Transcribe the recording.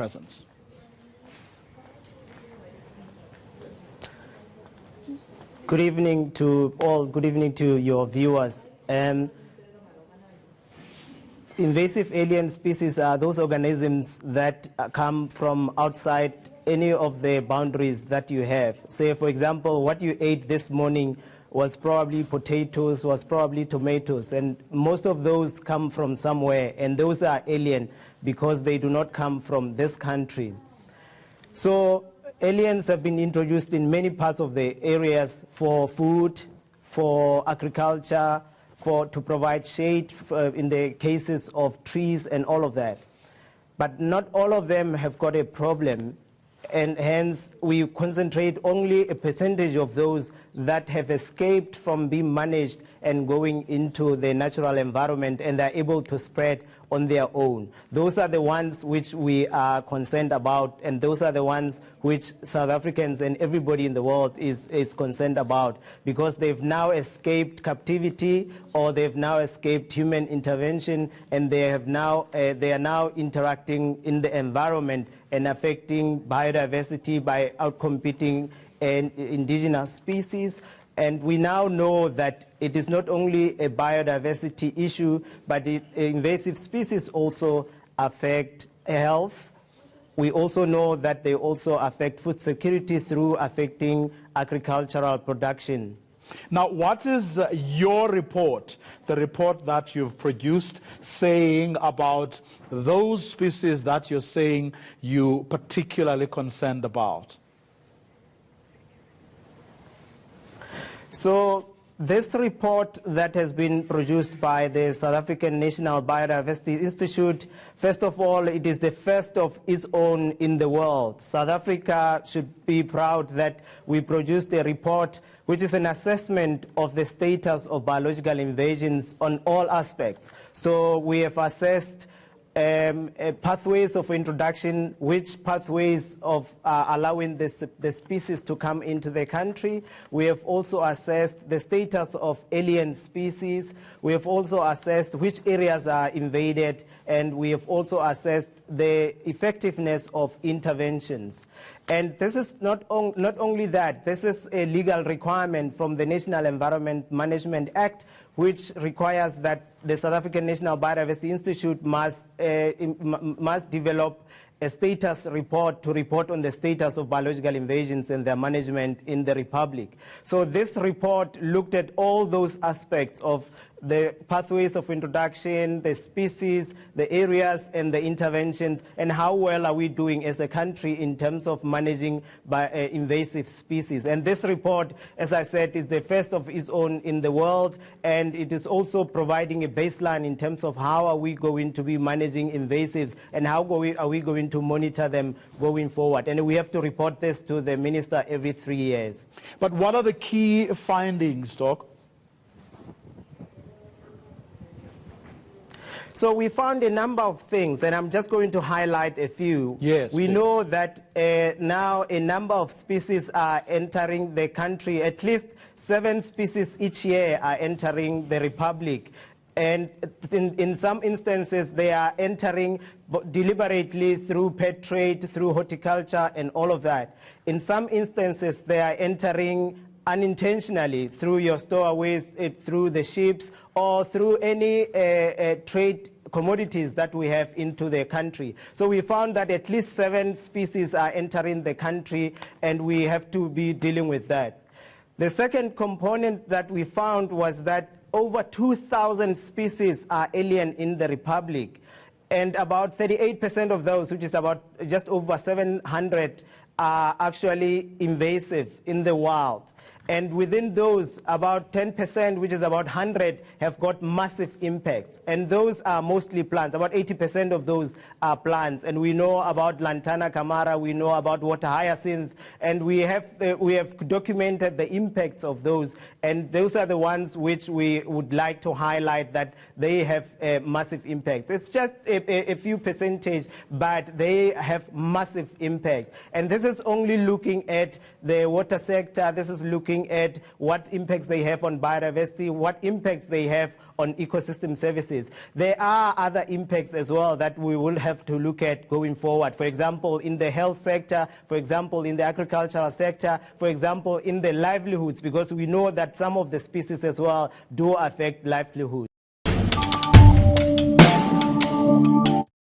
presence? Good evening to all. Good evening to your viewers. Invasive alien species are those organisms that come from outside any of the boundaries that you have. Say, for example, what you ate this morning was probably potatoes, was probably tomatoes, and most of those come from somewhere, and those are alien because they do not come from this country. So aliens have been introduced in many parts of the areas for food, for agriculture, to provide shade in the cases of trees and all of that. But not all of them have got a problem, and hence we concentrate only a percentage of those that have escaped from being managed and going into the natural environment, and they're able to spread on their own. Those are the ones which we are concerned about, and those are the ones which South Africans and everybody in the world is concerned about, because they've now escaped captivity, or they've now escaped human intervention, and they are now interacting in the environment and affecting biodiversity by outcompeting indigenous species. And we now know that it is not only a biodiversity issue, but invasive species also affect health. We also know that they also affect food security through affecting agricultural production. Now, what is your report, the report that you've produced, saying about those species that you're saying you particularly concerned about? So this report that has been produced by the South African National Biodiversity Institute, first of all, it is the first of its own in the world. South Africa should be proud that we produced a report which is an assessment of the status of biological invasions on all aspects. So we have assessed pathways of introduction, which pathways of allowing the species to come into the country. We have also assessed the status of alien species. We have also assessed which areas are invaded, and we have also assessed the effectiveness of interventions. And this is not only that, this is a legal requirement from the National Environment Management Act, which requires that the South African National Biodiversity Institute must develop a status report to report on the status of biological invasions and their management in the Republic. So this report looked at all those aspects of the pathways of introduction, the species, the areas, and the interventions, and how well are we doing as a country in terms of managing invasive species. And this report, as I said, is the first of its own in the world, and it is also providing a baseline in terms of how are we going to be managing invasives, and how are we going to monitor them going forward. And we have to report this to the minister every 3 years. But what are the key findings, Doc? So we found a number of things, and I'm just going to highlight a few. Yes, we please. know that now a number of species are entering the country. At least 7 species each year are entering the Republic. And in some instances, they are entering deliberately through pet trade, through horticulture, and all of that. In some instances, they are entering unintentionally through your stowaways, through the ships, or through any trade commodities that we have into the country. So we found that at least 7 species are entering the country, and we have to be dealing with that. The second component that we found was that over 2,000 species are alien in the Republic, and about 38% of those, which is about just over 700, are actually invasive in the wild. And within those, about 10%, which is about 100, have got massive impacts. And those are mostly plants. About 80% of those are plants. And we know about Lantana camara, we know about water hyacinth, and we have documented the impacts of those. And those are the ones which we would like to highlight, that they have massive impacts. It's just a few percentage, but they have massive impacts. And this is only looking at the water sector. This is looking looking at what impacts they have on biodiversity, what impacts they have on ecosystem services. There are other impacts as well that we will have to look at going forward. For example, in the health sector, for example, in the agricultural sector, for example, in the livelihoods, because we know that some of the species as well do affect livelihoods.